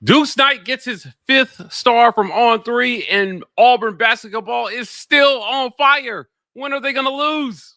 Deuce Knight gets his 5th star from On3, and Auburn basketball is still on fire. When are they going to lose?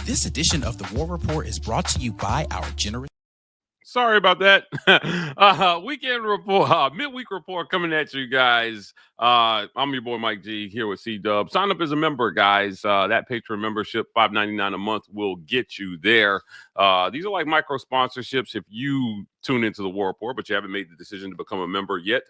This edition of the War Report is brought to you by our generous. Sorry about that. Weekend report, midweek report coming at you guys. I'm your boy Mike G here with C-Dub. Sign up as a member, guys. That Patreon membership, $5.99 a month, will get you there. These are like micro sponsorships if you tune into the War Report, but you haven't made the decision to become a member yet.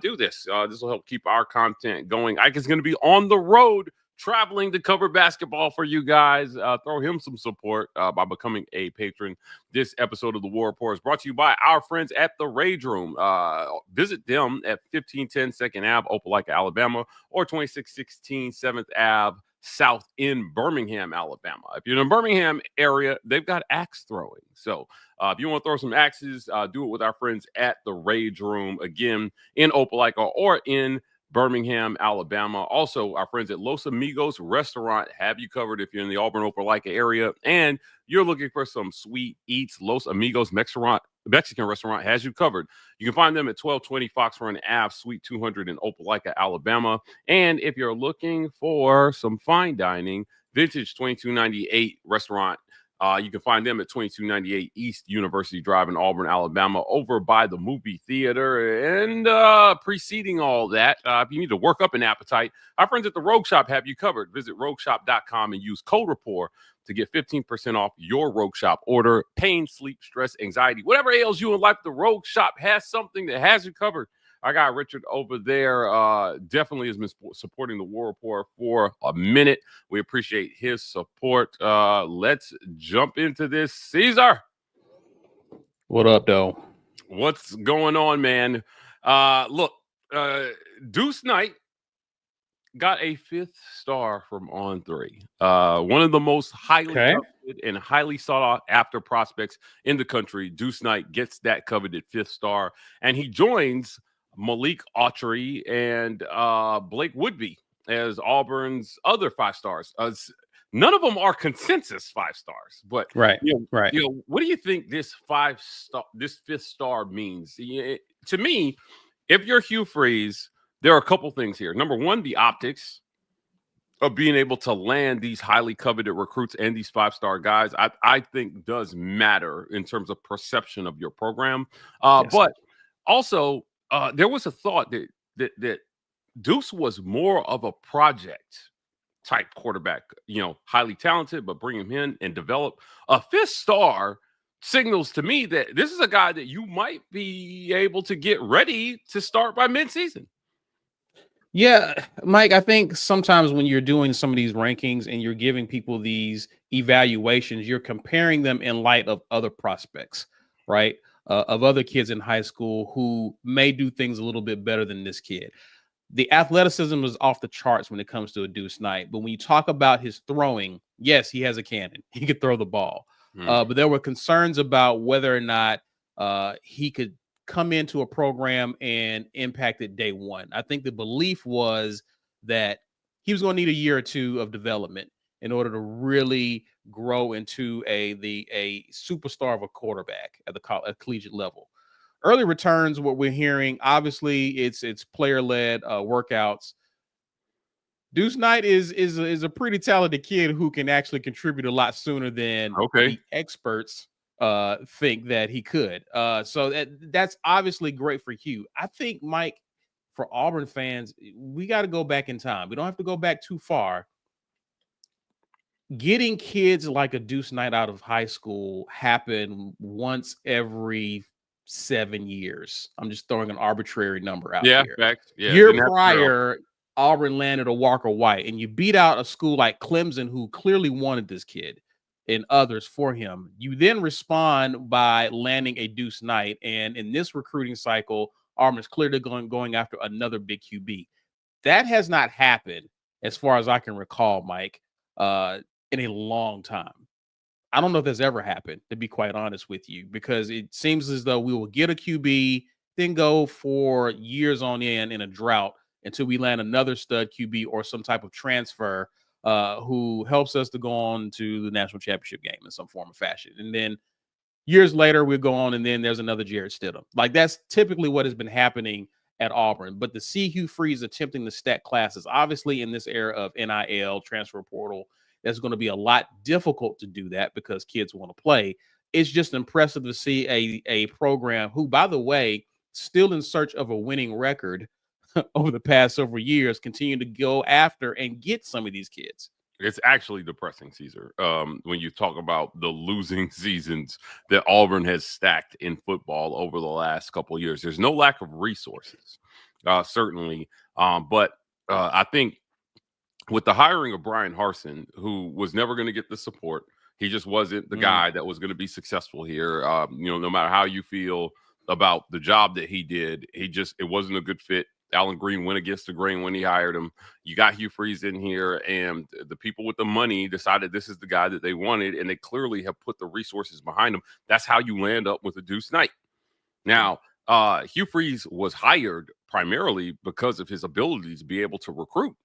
Do this. This will help keep our content going. Ike is going to be on the road traveling to cover basketball for you guys. Throw him some support by becoming a patron. This episode of the War Report is brought to you by our friends at the Rage Room. Visit them at 1510 2nd Ave, Opelika, Alabama, or 2616 7th Ave South in Birmingham, Alabama. If you're in the Birmingham area, they've got axe throwing. So if you want to throw some axes, do it with our friends at the Rage Room, again, in Opelika or in Birmingham, Alabama. Also, our friends at Los Amigos Restaurant have you covered if you're in the Auburn Opelika area and you're looking for some sweet eats. Los Amigos Mexican Restaurant has you covered. You can find them at 1220 Fox Run Ave, Suite 200 in Opelika, Alabama. And if you're looking for some fine dining, Vintage 2298 Restaurant, you can find them at 2298 East University Drive in Auburn, Alabama, over by the movie theater. And preceding all that, if you need to work up an appetite, our friends at the Rogue Shop have you covered. Visit rogueshop.com and use code REPORT to get 15% off your Rogue Shop order. Pain, sleep, stress, anxiety, whatever ails you in life, the Rogue Shop has something that has you covered. Our guy Richard over there definitely has been supporting the War Report for a minute. We appreciate his support. Let's jump into this. Caesar. What up, though? What's going on, man? Look, Deuce Knight got a 5th star from On3. One of the most highly coveted and highly sought after prospects in the country. Deuce Knight gets that coveted 5th star, and he joins Malik, Autry, and Blake Woodby as Auburn's other 5 stars. None of them are consensus 5 stars, but right. What do you think this 5th star means? To me, if you're Hugh Freeze, there are a couple things here. Number one, the optics of being able to land these highly coveted recruits and these 5-star guys, I think does matter in terms of perception of your program. Yes. But also, there was a thought that Deuce was more of a project type quarterback, highly talented, but bring him in and develop. A 5th star signals to me that this is a guy that you might be able to get ready to start by midseason. Yeah, Mike, I think sometimes when you're doing some of these rankings and you're giving people these evaluations, you're comparing them in light of other prospects, right? Of other kids in high school who may do things a little bit better than this kid. The athleticism is off the charts when it comes to a Deuce Knight. But when you talk about his throwing, yes, he has a cannon. He could throw the ball. But there were concerns about whether or not he could come into a program and impact it day one. I think the belief was that he was going to need a year or two of development in order to really grow into a superstar of a quarterback at the collegiate level. Early returns, what we're hearing, obviously it's player-led workouts. Deuce Knight is a pretty talented kid who can actually contribute a lot sooner than the experts think that he could. So that's obviously great for Hugh. I think, Mike, for Auburn fans, we got to go back in time. We don't have to go back too far. Getting kids like a Deuce Knight out of high school happen once every 7 years. I'm just throwing an arbitrary number out Yeah, here. facts. Yeah, Year didn't have to grow. prior, Auburn landed a Walker White, and you beat out a school like Clemson, who clearly wanted this kid, and others for him. You then respond by landing a Deuce Knight, and in this recruiting cycle, Auburn is clearly going after another big QB. That has not happened, as far as I can recall, Mike, in a long time. I don't know if that's ever happened, to be quite honest with you, because it seems as though we will get a QB, then go for years on end in a drought until we land another stud QB or some type of transfer who helps us to go on to the national championship game in some form or fashion. And then years later, we'll go on, and then there's another Jarrett Stidham. Like, that's typically what has been happening at Auburn. But to see Hugh Freeze attempting to stack classes, obviously in this era of NIL, transfer portal, that's going to be a lot difficult to do that because kids want to play. It's just impressive to see a program who, by the way, still in search of a winning record over the past several years, continue to go after and get some of these kids. It's actually depressing, Caesar, when you talk about the losing seasons that Auburn has stacked in football over the last couple of years. There's no lack of resources, certainly. But I think with the hiring of Brian Harsin, who was never going to get the support, he just wasn't the guy that was going to be successful here. No matter how you feel about the job that he did, it wasn't a good fit. Alan Green went against the grain when he hired him. You got Hugh Freeze in here, and the people with the money decided this is the guy that they wanted, and they clearly have put the resources behind him. That's how you land up with a Deuce Knight. Now, Hugh Freeze was hired primarily because of his ability to be able to recruit.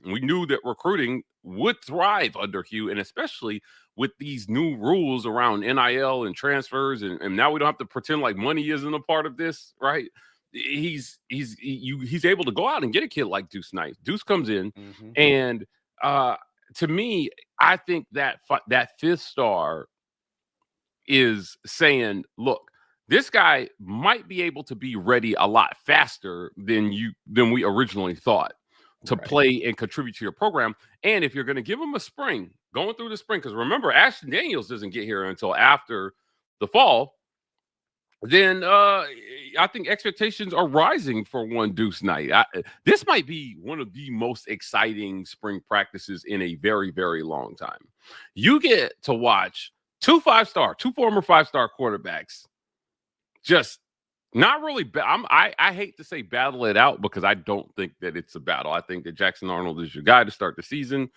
We knew that recruiting would thrive under Hugh, and especially with these new rules around NIL and transfers, and now we don't have to pretend like money isn't a part of this, right? He's able to go out and get a kid like Deuce Knight. Deuce comes in, and to me, I think that fifth star is saying, look, this guy might be able to be ready a lot faster than we originally thought to play and contribute to your program. And if you're going to give him a spring, going through the spring, because remember, Ashton Daniels doesn't get here until after the fall, then I think expectations are rising for one Deuce Knight. This might be one of the most exciting spring practices in a very, very long time. You get to watch two former five-star quarterbacks just not really. I hate to say battle it out because I don't think that it's a battle. I think that Jackson Arnold is your guy to start the season.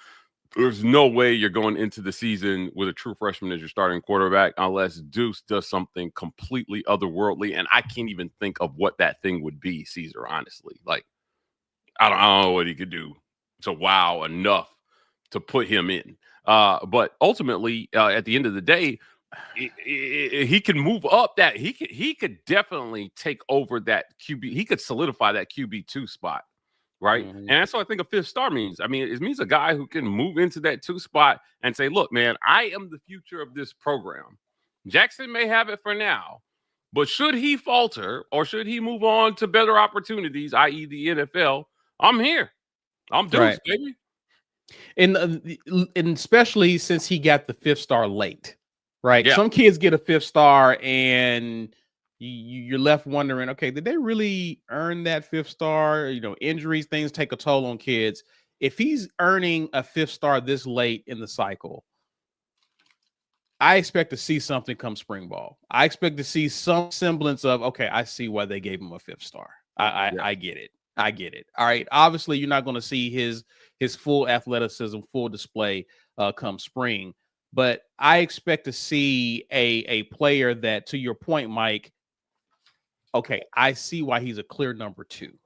There's no way you're going into the season with a true freshman as your starting quarterback unless Deuce does something completely otherworldly. And I can't even think of what that thing would be, Caesar, honestly. Like, I don't know what he could do to wow enough to put him in. But ultimately, at the end of the day, he can move up that. He could definitely take over that QB. He could solidify that QB2 spot. Right. And that's what I think a fifth star means. I mean, it means a guy who can move into that 2 spot and say, look, man, I am the future of this program. Jackson may have it for now, but should he falter or should he move on to better opportunities, i.e. the NFL, I'm here. I'm Deuce, baby. And especially since he got the 5th star late, right? Yeah. Some kids get a 5th star and you're left wondering, okay, did they really earn that 5th star? Injuries, things take a toll on kids. If he's earning a 5th star this late in the cycle, I expect to see something come spring ball. I expect to see some semblance of, okay, I see why they gave him a 5th star. I get it. I get it. All right. Obviously, you're not going to see his full athleticism, full display come spring. But I expect to see a player that, to your point, Mike, okay, I see why he's a clear number 2,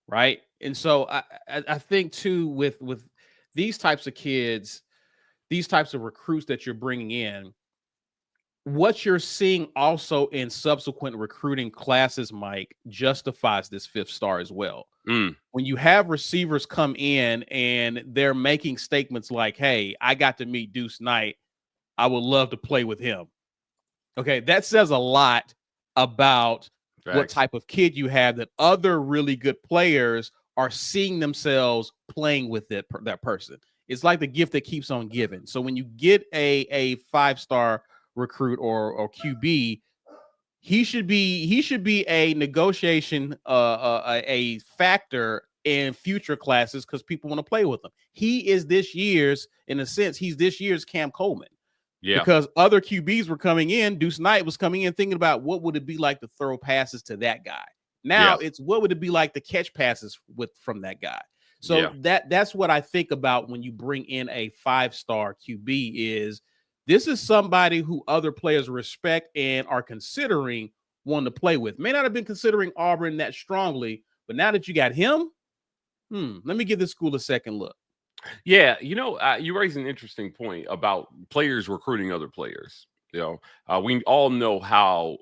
right? And so I think too with these types of kids, these types of recruits that you're bringing in, what you're seeing also in subsequent recruiting classes, Mike, justifies this 5th star as well. When you have receivers come in and they're making statements like, hey, I got to meet Deuce Knight, I would love to play with him. Okay, that says a lot about what type of kid you have, that other really good players are seeing themselves playing with that person. It's like the gift that keeps on giving. So when you get a 5-star recruit or QB, he should be a negotiation, a factor in future classes because people want to play with him. He is this year's, in a sense, he's this year's Cam Coleman. Yeah. Because other QBs were coming in. Deuce Knight was coming in thinking about what would it be like to throw passes to that guy. Now it's what would it be like to catch passes from that guy. So that's what I think about when you bring in a 5-star QB is this is somebody who other players respect and are considering wanting to play with. May not have been considering Auburn that strongly, but now that you got him, let me give this school a second look. Yeah, you raise an interesting point about players recruiting other players. We all know how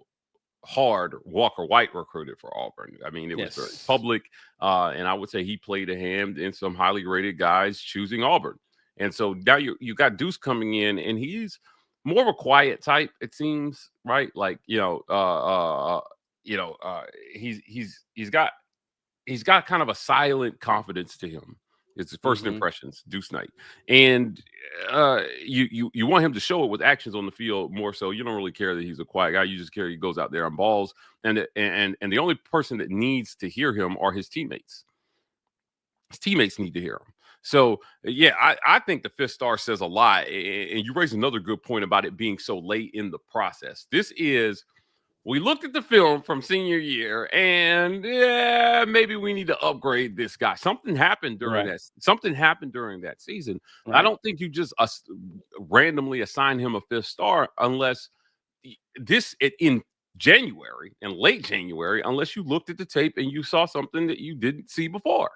hard Walker White recruited for Auburn. I mean, it was very public, and I would say he played a hand in some highly rated guys choosing Auburn. And so now you got Deuce coming in, and he's more of a quiet type, it seems, right? Like he's got kind of a silent confidence to him. It's his first impressions, Deuce Knight, and you want him to show it with actions on the field more so. You don't really care that he's a quiet guy. You just care he goes out there on balls, and the only person that needs to hear him are his teammates. His teammates need to hear him. So I think the 5th star says a lot, and you raise another good point about it being so late in the process. We looked at the film from senior year, and maybe we need to upgrade this guy. Something happened during that. Something happened during that season. Right. I don't think you just randomly assign him a 5th star unless in January and late January, unless you looked at the tape and you saw something that you didn't see before.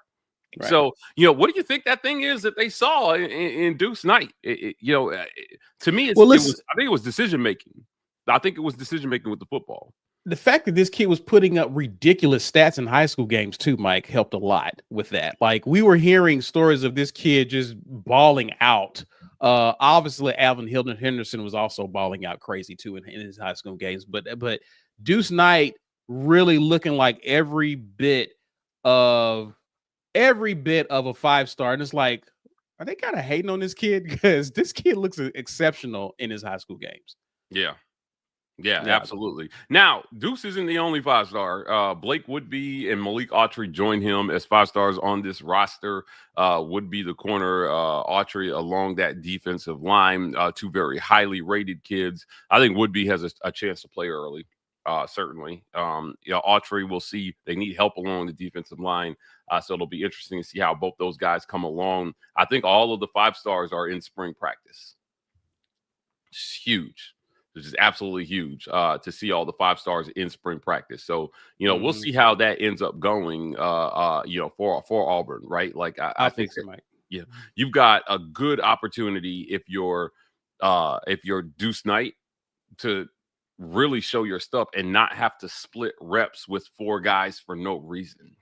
Right. So, what do you think that thing is that they saw in Deuce Knight? To me, I think it was decision making. I think it was decision making with the football. The fact that this kid was putting up ridiculous stats in high school games too, Mike, helped a lot with that. Like we were hearing stories of this kid just balling out. Obviously, Alvin Henderson was also balling out crazy too in his high school games. But Deuce Knight really looking like every bit of a 5-star, and it's like, are they kind of hating on this kid because this kid looks exceptional in his high school games? Yeah, absolutely. Now, Deuce isn't the only 5-star. Blake Woodby and Malik Autry joined him as 5-stars on this roster. Woodby, the corner, Autry along that defensive line, 2 very highly rated kids. I think Woodby has a chance to play early, certainly. Autry, we'll see. They need help along the defensive line, so it'll be interesting to see how both those guys come along. I think all of the 5-stars are in spring practice. It's huge. Which is absolutely huge to see all the 5-stars in spring practice. So, we'll see how that ends up going, for Auburn, right? Like, I think so, Mike. Yeah, you've got a good opportunity if you're Deuce Knight to really show your stuff and not have to split reps with 4 guys for no reason.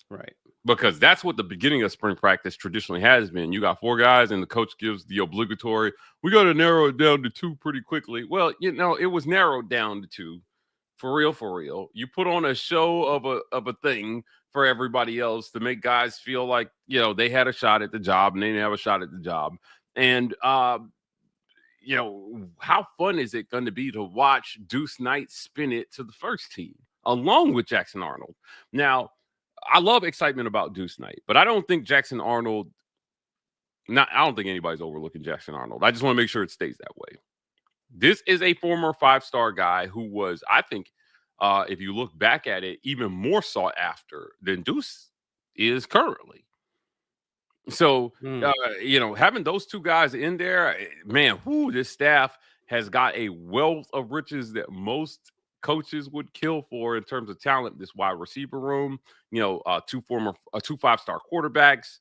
Right. Because that's what the beginning of spring practice traditionally has been. You got 4 guys, and the coach gives the obligatory, we got to narrow it down to 2 pretty quickly. Well, it was narrowed down to 2. For real. You put on a show of a thing for everybody else to make guys feel like, they had a shot at the job, and they didn't have a shot at the job. And, how fun is it going to be to watch Deuce Knight spin it to the first team along with Jackson Arnold? Now, I love excitement about Deuce Knight, but I don't think Jackson Arnold. I don't think anybody's overlooking Jackson Arnold. I just want to make sure it stays that way. This is a former 5-star guy who was, I think, if you look back at it, even more sought after than Deuce is currently. So, having those 2 guys in there, man, this staff has got a wealth of riches that most coaches would kill for in terms of talent. This wide receiver room, 2 5-star quarterbacks.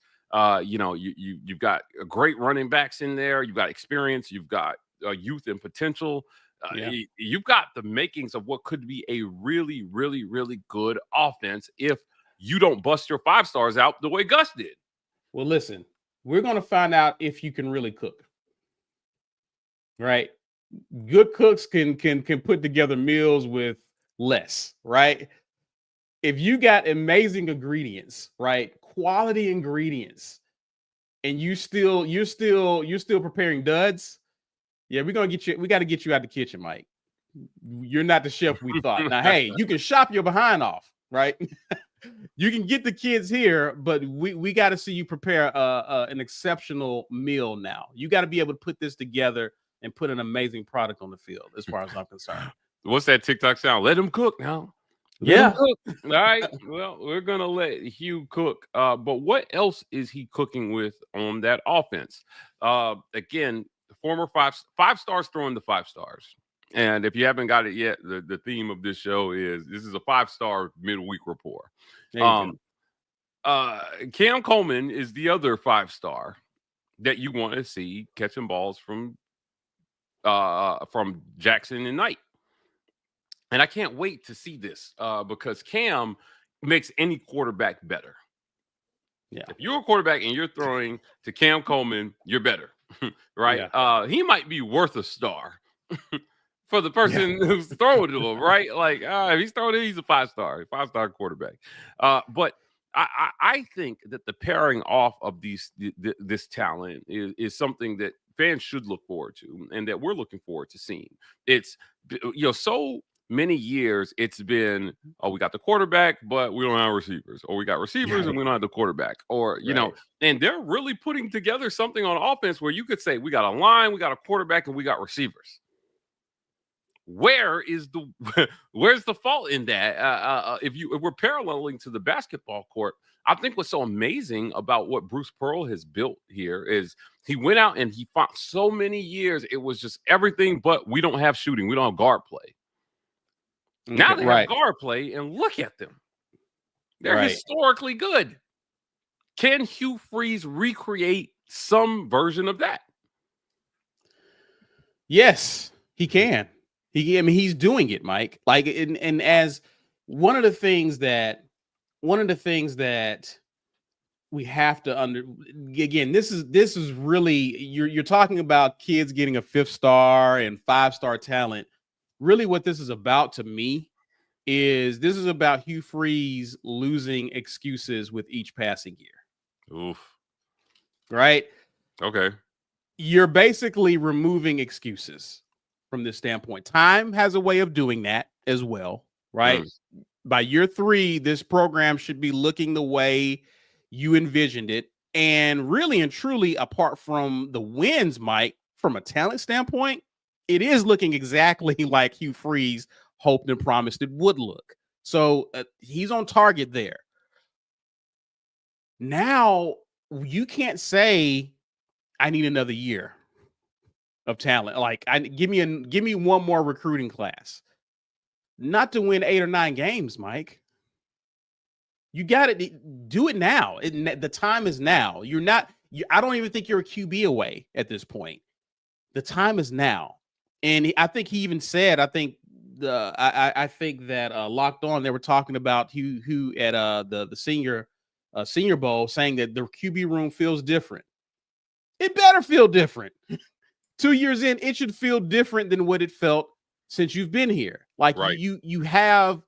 You've got great running backs in there. You've got experience. You've got youth and potential. You've got the makings of what could be a really, really, really good offense if you don't bust your 5-stars out the way Gus did. Well, listen, we're going to find out if you can really cook. Right? Good cooks can put together meals with less, right? If you got amazing ingredients, right? Quality ingredients, and you're still preparing duds, we got to get you out the kitchen, Mike. you're not the chef we thought. Now, hey, you can shop your behind off, right? You can get the kids here, but we got to see you prepare an exceptional meal now. You got to be able to put this together and put an amazing product on the field, as far as I'm concerned. What's that TikTok sound? Let him cook now. Yeah. All right. Well, we're going to let Hugh cook. But what else is he cooking with on that offense? Again, the former five stars throwing the 5 stars. And if you haven't got it yet, the theme of this show is this is a 5-star midweek report. Cam Coleman is the other 5-star that you want to see catching balls from Jackson and Knight. And I can't wait to see this because Cam makes any quarterback better. Yeah. If you're a quarterback and you're throwing to Cam Coleman, you're better, right? Yeah. He might be worth a star for the person who's throwing to him, right? Like, if he's throwing it, he's a 5-star quarterback. But I think that the pairing off of this talent is something that fans should look forward to and that we're looking forward to seeing. It's, so many years it's been, we got the quarterback, but we don't have receivers, or we got receivers and we don't have the quarterback, or, and they're really putting together something on offense where you could say we got a line, we got a quarterback, and we got receivers. Where's the fault in that? If we're paralleling to the basketball court, I think what's so amazing about what Bruce Pearl has built here is he went out and he fought so many years. It was just everything, but we don't have shooting. We don't have guard play. Now they have guard play, and look at them. They're historically good. Can Hugh Freeze recreate some version of that? Yes, he can. He's doing it, Mike. Like, and as one of the things that we have to again, this is really, you're talking about kids getting a 5-star and 5-star talent. Really what this is about to me is this is about Hugh Freeze losing excuses with each passing year. Oof. Right? Okay. You're basically removing excuses from this standpoint. Time has a way of doing that as well, right? By year 3, this program should be looking the way you envisioned it. And really and truly, apart from the wins, Mike, from a talent standpoint, it is looking exactly like Hugh Freeze hoped and promised it would look. So he's on target there. Now, you can't say, I need another year of talent. Like, give me one more recruiting class. Not to win 8 or 9 games, Mike. You got to do it now. The time is now. I don't even think you're a QB away at this point. The time is now. And I think he even said, I think that Locked On, they were talking about who at the senior bowl, saying that the QB room feels different. It better feel different. 2 years in, it should feel different than what it felt since you've been here. Like, you have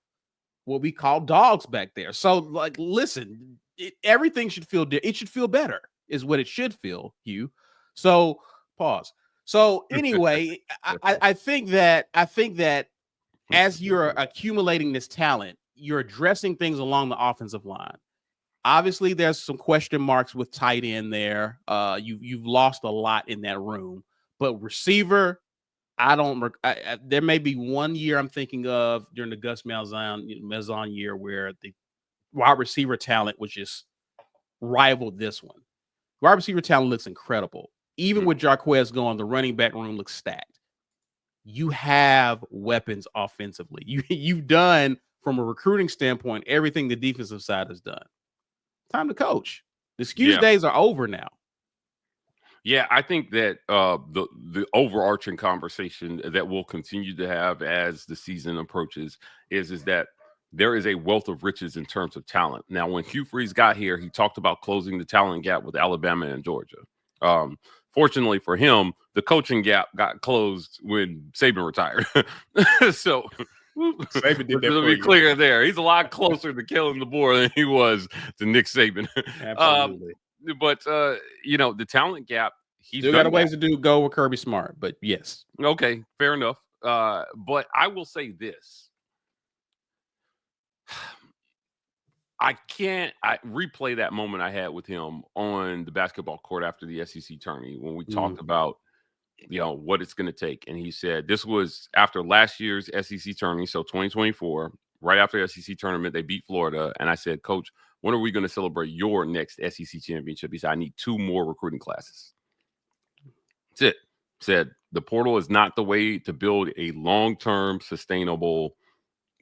what we call dogs back there. So, like, listen, everything should feel it should feel better is what it should feel, Hugh. So, pause. So anyway, I think that as you're accumulating this talent, you're addressing things along the offensive line. Obviously, there's some question marks with tight end there. You've lost a lot in that room, but receiver, there may be one year I'm thinking of during the Gus Malzahn year where the wide receiver talent was just rivaled this one. Wide receiver talent looks incredible. Even with Jarquez going, the running back room looks stacked. You have weapons offensively. You've done, from a recruiting standpoint, everything the defensive side has done. Time to coach. The excuse days are over now. Yeah, I think that the overarching conversation that we'll continue to have as the season approaches is that there is a wealth of riches in terms of talent. Now, when Hugh Freeze got here, he talked about closing the talent gap with Alabama and Georgia. Fortunately for him, the coaching gap got closed when Saban retired. So Saban did that. To be clear there, he's a lot closer to killing the board than he was to Nick Saban. Absolutely. But the talent gap, he's still got a ways to go with Kirby Smart, but yes. Okay, fair enough. But I will say this. I replay that moment I had with him on the basketball court after the SEC tourney when we talked about, what it's going to take. And he said this was after last year's SEC tourney, so 2024, right after the SEC tournament, they beat Florida. And I said, Coach, when are we going to celebrate your next SEC championship? He said, I need 2 more recruiting classes. That's it. Said the portal is not the way to build a long-term sustainable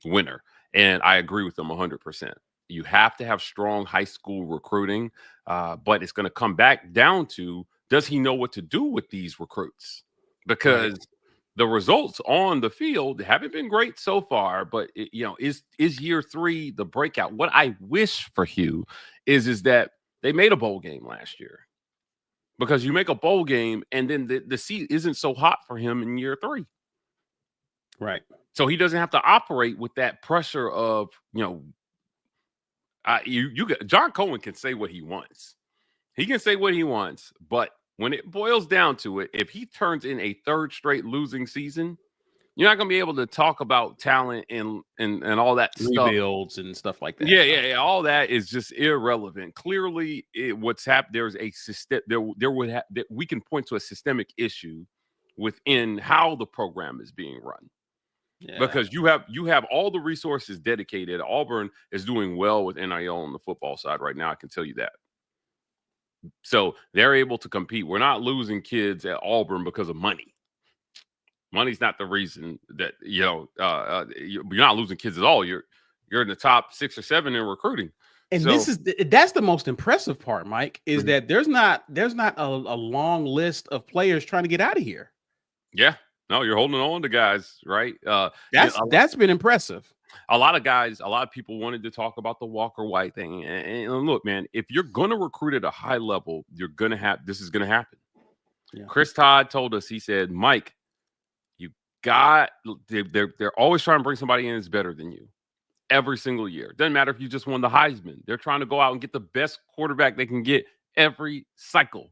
winner. And I agree with him 100%. You have to have strong high school recruiting, but it's going to come back down to, does he know what to do with these recruits? Because the results on the field haven't been great so far, but is year 3 the breakout? What I wish for Hugh is that they made a bowl game last year, because you make a bowl game and then the seat isn't so hot for him in year 3. Right. So he doesn't have to operate with that pressure of, John Cohen can say what he wants. He can say what he wants, but when it boils down to it, if he turns in a 3rd straight losing season, you're not going to be able to talk about talent and all that rebuilds stuff and stuff like that. Yeah. All that is just irrelevant. Clearly, what's happened, there's a system. We can point to a systemic issue within how the program is being run. Yeah. Because you have all the resources dedicated. Auburn is doing well with NIL on the football side right now. I can tell you that. So they're able to compete. We're not losing kids at Auburn because of money. Money's not the reason that you're not losing kids at all. You're in the top 6 or 7 in recruiting. And that's the most impressive part, Mike, is that there's not a long list of players trying to get out of here. Yeah. No, you're holding on to guys, right? That's been impressive. A lot of people wanted to talk about the Walker White thing. And look, man, if you're going to recruit at a high level, this is going to happen. Yeah. Chris Todd told us, he said, Mike, they're always trying to bring somebody in that's better than you every single year. Doesn't matter if you just won the Heisman. They're trying to go out and get the best quarterback they can get every cycle.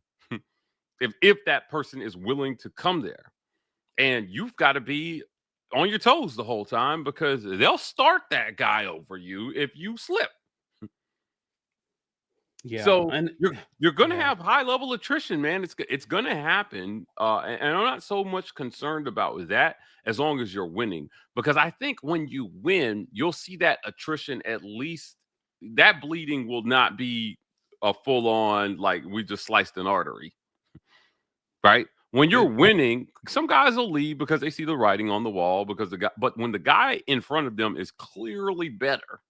if that person is willing to come there. And you've got to be on your toes the whole time, because they'll start that guy over you if you slip. Yeah. So you're going to have high level attrition, man. It's going to happen. And I'm not so much concerned about that as long as you're winning, because I think when you win, you'll see that attrition, at least that bleeding will not be a full on, like we just sliced an artery, right? When you're winning, some guys will leave because they see the writing on the wall, but when the guy in front of them is clearly better,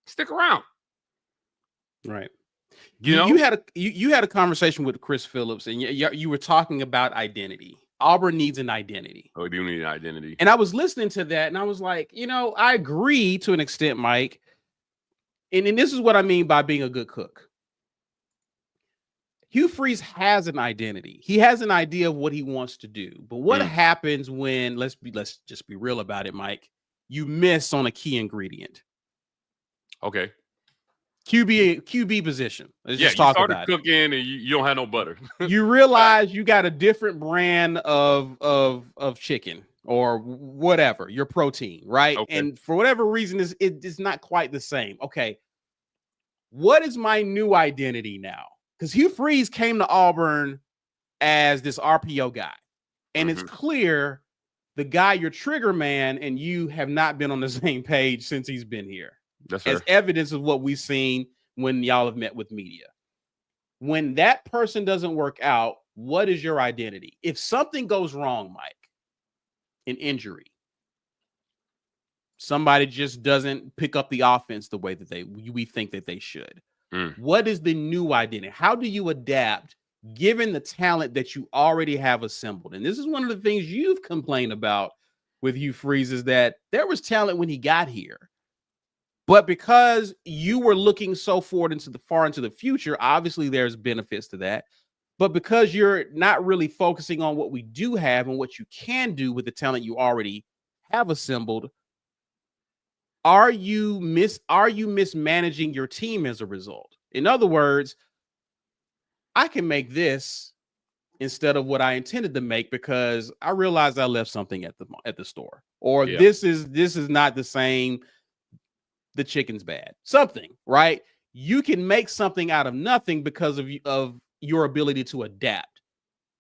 stick around. Right. You had a conversation with Chris Phillips, and you were talking about identity. Auburn needs an identity. Oh, we do need an identity. And I was listening to that, and I was like, I agree to an extent, Mike. And this is what I mean by being a good cook. Hugh Freeze has an identity. He has an idea of what he wants to do. But what happens when, let's just be real about it, Mike, you miss on a key ingredient? Okay. QB position. Let's just talk about it. You started cooking and you don't have no butter. You realize you got a different brand of chicken or whatever, your protein, right? Okay. And for whatever reason, it's not quite the same. Okay. What is my new identity now? Because Hugh Freeze came to Auburn as this RPO guy. And it's clear the guy, your trigger man, and you have not been on the same page since he's been here. That's as evidence of what we've seen when y'all have met with media. When that person doesn't work out, what is your identity? If something goes wrong, Mike, an injury, somebody just doesn't pick up the offense the way that we think that they should. What is the new identity? How do you adapt given the talent that you already have assembled? And this is one of the things you've complained about with Hugh Freeze, is that there was talent when he got here. But because you were looking so far into the future, obviously there's benefits to that. But because you're not really focusing on what we do have and what you can do with the talent you already have assembled, are you mismanaging your team as a result? In other words, I can make this instead of what I intended to make because I realized I left something at the store, or Yeah. this is not the same. The chicken's bad. Something, right? You can make something out of nothing because of your ability to adapt.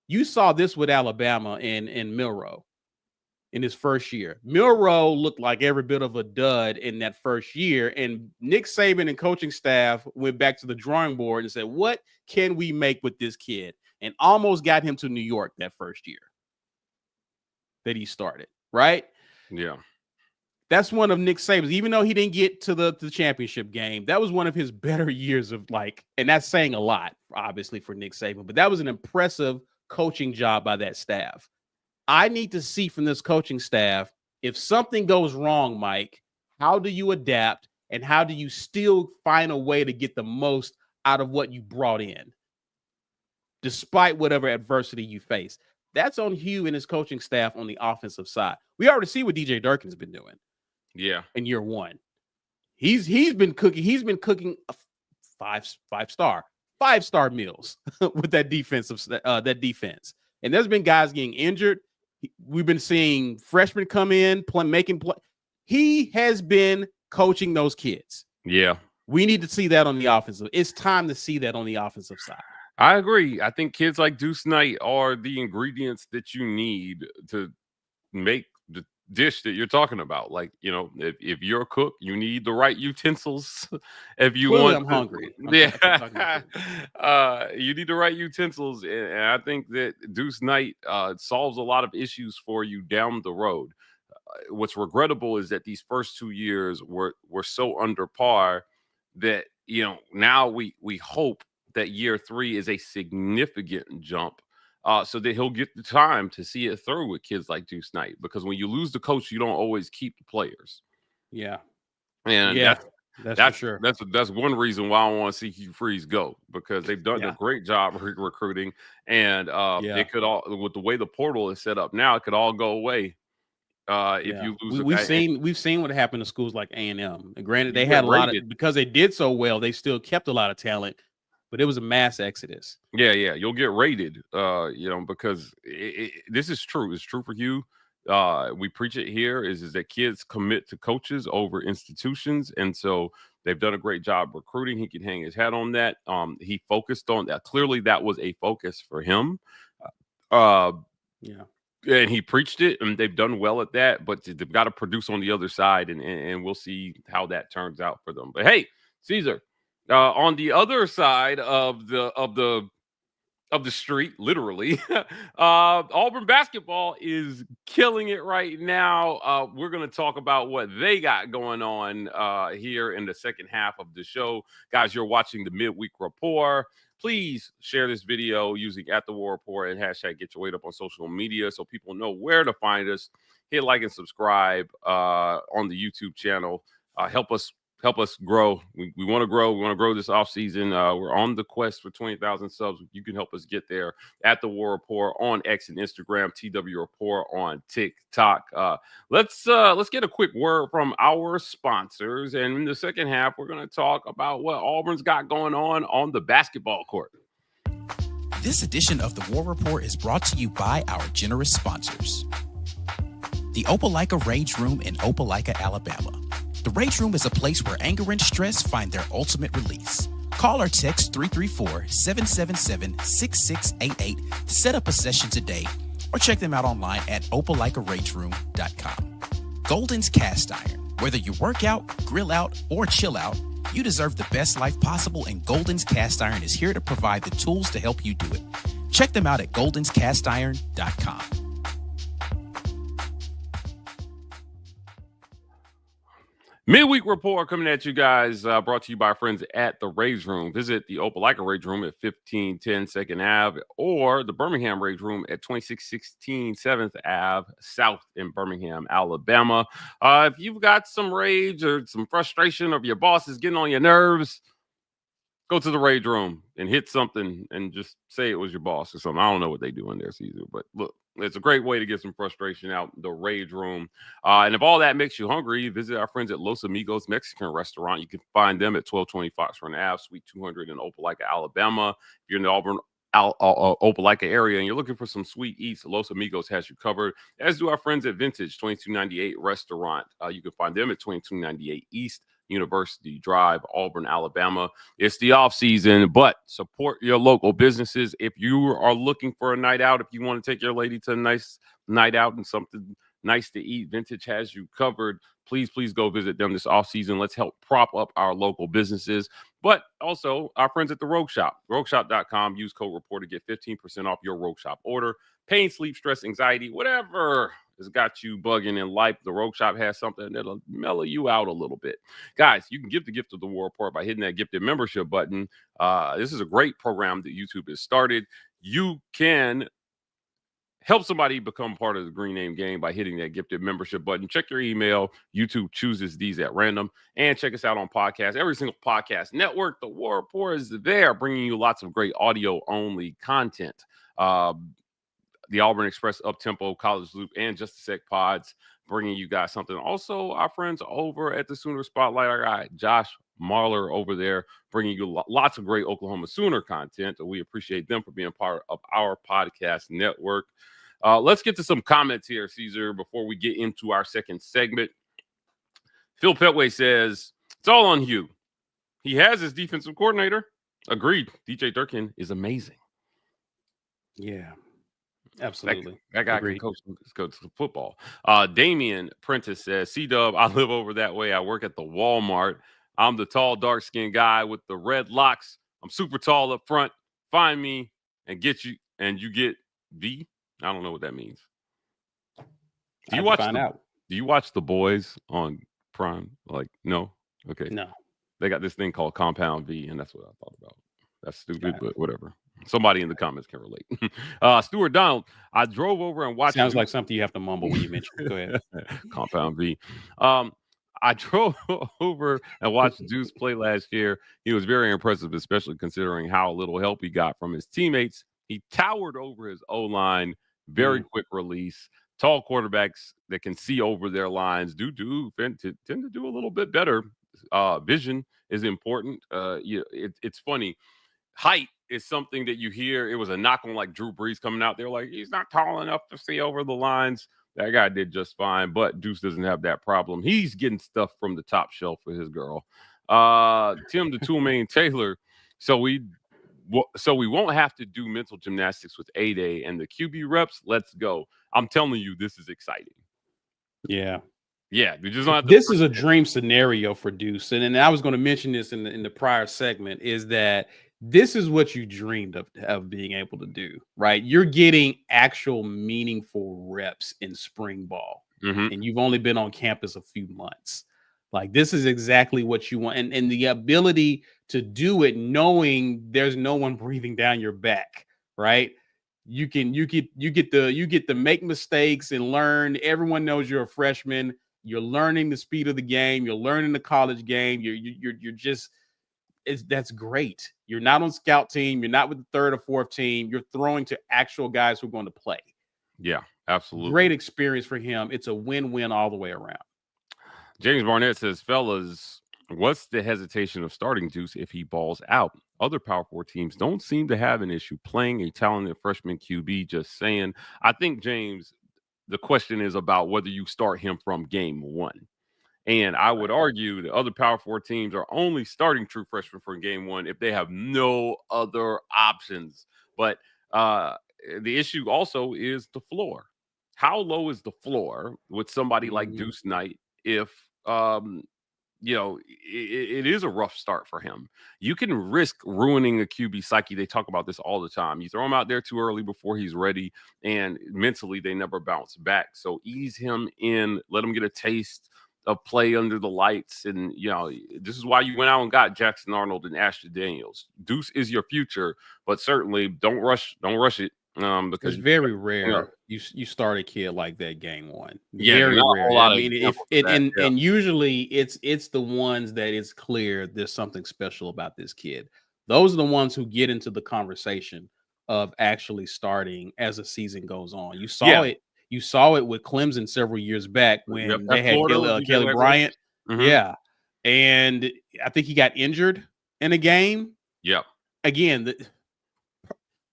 You saw this with Alabama in Milroe in his first year. Milroe looked like every bit of a dud in that first year, and Nick Saban and coaching staff went back to the drawing board and said, what can we make with this kid? And almost got him to New York that first year that he started, right? Yeah. That's one of Nick Saban's, even though he didn't get to the championship game, that was one of his better years of and that's saying a lot, obviously, for Nick Saban, but that was an impressive coaching job by that staff. I need to see from this coaching staff, if something goes wrong, Mike, how do you adapt and how do you still find a way to get the most out of what you brought in, despite whatever adversity you face? That's on Hugh and his coaching staff on the offensive side. We already see what DJ Durkin's been doing. Yeah. In year one, he's been cooking. He's been cooking five-star meals with that defense. And there's been guys getting injured. We've been seeing freshmen come in, making play. He has been coaching those kids. Yeah. We need to see that on the offensive. It's time to see that on the offensive side. I agree. I think kids like Deuce Knight are the ingredients that you need to make the dish that you're talking about. Like, if you're a cook, you need the right utensils. If you Clearly, want, I'm hungry. You need the right utensils, and I think that Deuce Knight solves a lot of issues for you down the road. What's regrettable is that these first 2 years were so under par that now we hope that year 3 is a significant jump. So that he'll get the time to see it through with kids like Deuce Knight. Because when you lose the coach, you don't always keep the players. Yeah. And that's for sure. That's one reason why I want to see Hugh Freeze go, because they've done a great job recruiting. And it could all, with the way the portal is set up now, it could all go away. If you lose, we've seen what happened to schools like A&M. And granted, they had a lot of, because they did so well, they still kept a lot of talent. But it was a mass exodus. Yeah, you'll get rated, because this is true. It's true for you. We preach it here is that kids commit to coaches over institutions. And so they've done a great job recruiting. He can hang his hat on that. He focused on that. Clearly, that was a focus for him. And he preached it, and they've done well at that. But they've got to produce on the other side, and we'll see how that turns out for them. But hey, Caesar. On the other side of the street, literally, Auburn basketball is killing it right now. We're going to talk about what they got going on here in the second half of the show. Guys, you're watching the Midweek Report. Please share this video using @TheWarReport and hashtag Get Your Weight Up on social media so people know where to find us. Hit like and subscribe on the YouTube channel. Help us grow. We want to grow. We want to grow this offseason. We're on the quest for 20,000 subs. You can help us get there at The War Report on X and Instagram, TW Report on TikTok. Let's get a quick word from our sponsors. And in the second half, we're going to talk about what Auburn's got going on the basketball court. This edition of The War Report is brought to you by our generous sponsors. The Opelika Rage Room in Opelika, Alabama. The Rage Room is a place where anger and stress find their ultimate release. Call or text 334-777-6688 to set up a session today, or check them out online at opelikaRageroom.com. Golden's Cast Iron. Whether you work out, grill out, or chill out, you deserve the best life possible, and Golden's Cast Iron is here to provide the tools to help you do it. Check them out at goldenscastiron.com. Midweek Report coming at you guys, brought to you by our friends at the Rage Room. Visit the Opelika Rage Room at 1510 2nd Ave or the Birmingham Rage Room at 2616 7th Ave South in Birmingham, Alabama. If you've got some rage or some frustration, or if your boss is getting on your nerves, go to the Rage Room and hit something and just say it was your boss or something. I don't know what they do in there, Caesar, but look. It's a great way to get some frustration out, the Rage Room. And if all that makes you hungry, visit our friends at Los Amigos Mexican Restaurant. You can find them at 1220 Fox Run Ave, Suite 200 in Opelika, Alabama. If you're in the Auburn Opelika area and you're looking for some sweet eats, Los Amigos has you covered, as do our friends at Vintage 2298 Restaurant. You can find them at 2298 East University Drive, Auburn, Alabama. It's the off season, but support your local businesses. If you are looking for a night out, if you want to take your lady to a nice night out and something nice to eat, Vintage has you covered. Please go visit them this off season. Let's help prop up our local businesses. But also our friends at the Rogue Shop, rogueshop.com. Use code REPORT to get 15% off your Rogue Shop order. Pain, sleep, stress, anxiety, whatever has got you bugging in life, the Rogue Shop has something that'll mellow you out a little bit. Guys, you can give the gift of the War Report by hitting that gifted membership button. This is a great program that YouTube has started. You can help somebody become part of the Green Name Game by hitting that gifted membership button. Check your email. YouTube chooses these at random. And check us out on podcasts. Every single podcast network, the War Report is there, bringing you lots of great audio-only content. The Auburn Express, Uptempo, College Loop, and Just a Sec pods, bringing you guys something. Also, our friends over at the Sooner Spotlight, our guy Josh Marler over there, bringing you lots of great Oklahoma Sooner content. We appreciate them for being part of our podcast network. Let's get to some comments here, Caesar, before we get into our second segment. Phil Petway says, it's all on Hugh. He has his defensive coordinator. Agreed. DJ Durkin is amazing. Yeah, absolutely. That guy can coach football. Damian Prentice says, C-Dub, I live over that way. I work at the Walmart. I'm the tall, dark-skinned guy with the red locks. I'm super tall up front. Find me and get you, and you get V. I don't know what that means. Do you watch The Boys on Prime? Like, no? Okay. No. They got this thing called Compound V, and that's what I thought about. That's stupid, but whatever. Somebody in the comments can relate. Stuart Donald, I drove over and watched. Sounds like something you have to mumble when you mention it. Go ahead. Compound V. I drove over and watched Deuce play last year. He was very impressive, especially considering how little help he got from his teammates. He towered over his O-line. Very quick release. Tall quarterbacks that can see over their lines tend to do a little bit better. Vision is important. It's funny. Height is something that you hear. It was a knock on like Drew Brees coming out there like he's not tall enough to see over the lines. That guy did just fine, but Deuce doesn't have that problem. He's getting stuff from the top shelf for his girl. Tim the Toolman Taylor. So we won't have to do mental gymnastics with A-Day and the QB reps. Let's go. I'm telling you, this is exciting. Yeah. Yeah. We just don't have this is a dream scenario for Deuce. And I was going to mention this in the prior segment, is that this is what you dreamed of being able to do, right? You're getting actual meaningful reps in spring ball. And you've only been on campus a few months. Like, this is exactly what you want. And the ability to do it knowing there's no one breathing down your back, right? You get to make mistakes and learn. Everyone knows you're a freshman. You're learning the speed of the game. You're learning the college game. You're just that's great. You're not on scout team. You're not with the third or fourth team. You're throwing to actual guys who are going to play. Yeah, absolutely. Great experience for him. It's a win-win all the way around. James Barnett says, fellas, what's the hesitation of starting Deuce if he balls out? Other Power 4 teams don't seem to have an issue playing a talented freshman QB. Just saying. I think, James, the question is about whether you start him from game one. And I would argue that other Power 4 teams are only starting true freshmen from game one if they have no other options. But the issue also is the floor. How low is the floor with somebody like Deuce Knight if it is a rough start for him? You can risk ruining a QB psyche. They talk about this all the time. You throw him out there too early before he's ready, and mentally they never bounce back. So ease him in, let him get a taste of play under the lights. And, this is why you went out and got Jackson Arnold and Ashton Daniels. Deuce is your future, but certainly don't rush it. Because it's very rare you start a kid like that game one. Yeah, very rare. I mean, and usually it's the ones that it's clear there's something special about this kid. Those are the ones who get into the conversation of actually starting as the season goes on. You saw it. You saw it with Clemson several years back when they had Kelly Bryant. Yeah, and I think he got injured in a game. Yeah. Again,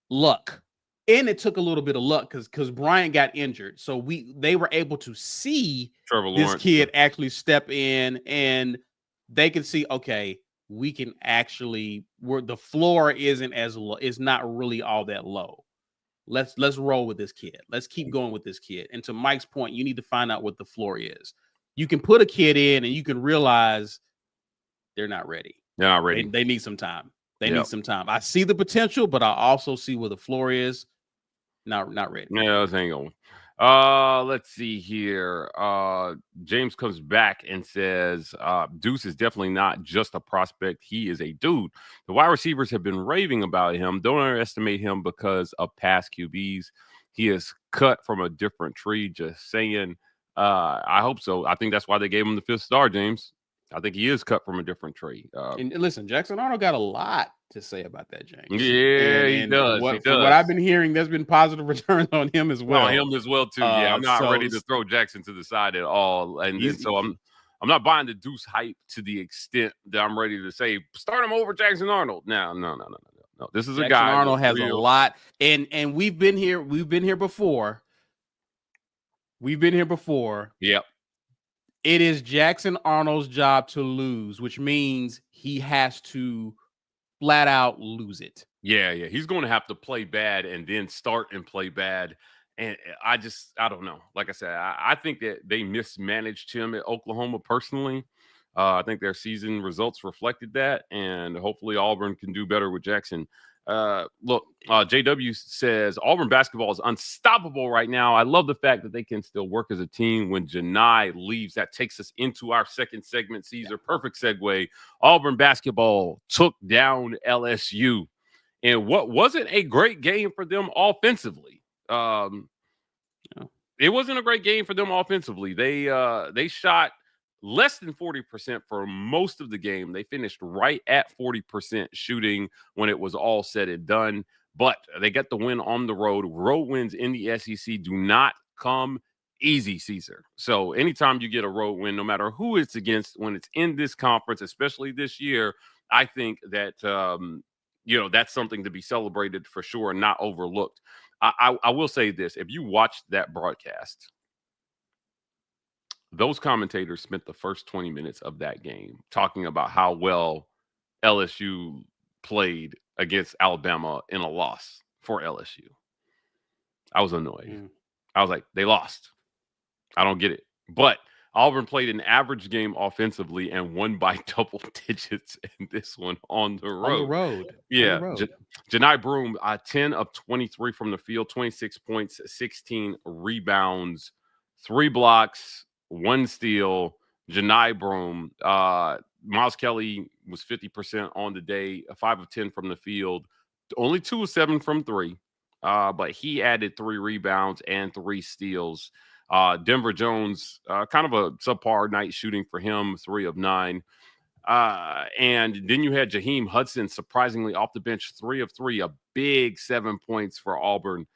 luck. And it took a little bit of luck because Bryant got injured. So they were able to see Trevor this Lawrence. kid actually step in, and they could see, okay, we can actually, where the floor isn't as low, it's not really all that low. Let's roll with this kid. Let's keep going with this kid. And to Mike's point, you need to find out what the floor is. You can put a kid in and you can realize they're not ready. They're not ready. They need some time. They need some time. I see the potential, but I also see where the floor is. Not ready. Yeah, let's hang on. Let's see here. James comes back and says, Deuce is definitely not just a prospect. He is a dude. The wide receivers have been raving about him. Don't underestimate him because of past QBs. He is cut from a different tree. Just saying. I hope so. I think that's why they gave him the 5th star, James. I think he is cut from a different tree. And listen, Jackson Arnold got a lot to say about that, James. Yeah, he does. What I've been hearing, there's been positive returns on him as well. On him as well too. Yeah, I'm not ready to throw Jackson to the side at all, and so I'm not buying the Deuce hype to the extent that I'm ready to say start him over Jackson Arnold. No. This is Jackson a guy. Arnold has a lot, and we've been here before. We've been here before. Yep. It is Jackson Arnold's job to lose, which means he has to flat out lose it. Yeah. He's going to have to play bad and then start and play bad. And I don't know. Like I said, I think that they mismanaged him at Oklahoma personally. I think their season results reflected that, and hopefully Auburn can do better with Jackson. Look, JW says Auburn basketball is unstoppable right now. I love the fact that they can still work as a team when Janai leaves. That takes us into our second segment, Caesar. Perfect segue. Auburn basketball took down LSU in what wasn't a great game for them offensively. It wasn't a great game for them offensively. They shot less than 40% for most of the game. They finished right at 40% shooting when it was all said and done. But they got the win on the road. Road wins in the SEC do not come easy, Caesar. So anytime you get a road win, no matter who it's against, when it's in this conference, especially this year, I think that that's something to be celebrated for sure and not overlooked. I will say this: if you watched that broadcast, those commentators spent the first 20 minutes of that game talking about how well LSU played against Alabama in a loss for LSU. I was annoyed. I was like, they lost. I don't get it. But Auburn played an average game offensively and won by double digits in this one on the road. Yeah. Janai Broome, 10 of 23 from the field, 26 points, 16 rebounds, 3 blocks, 1 steal. Janai Broome, Miles Kelly was 50% on the day, 5 of 10 from the field, only 2 of 7 from 3. But he added 3 rebounds and 3 steals. Denver Jones, kind of a subpar night shooting for him, 3 of 9. And then you had Jaheim Hudson, surprisingly off the bench, 3 of 3, a big 7 points for Auburn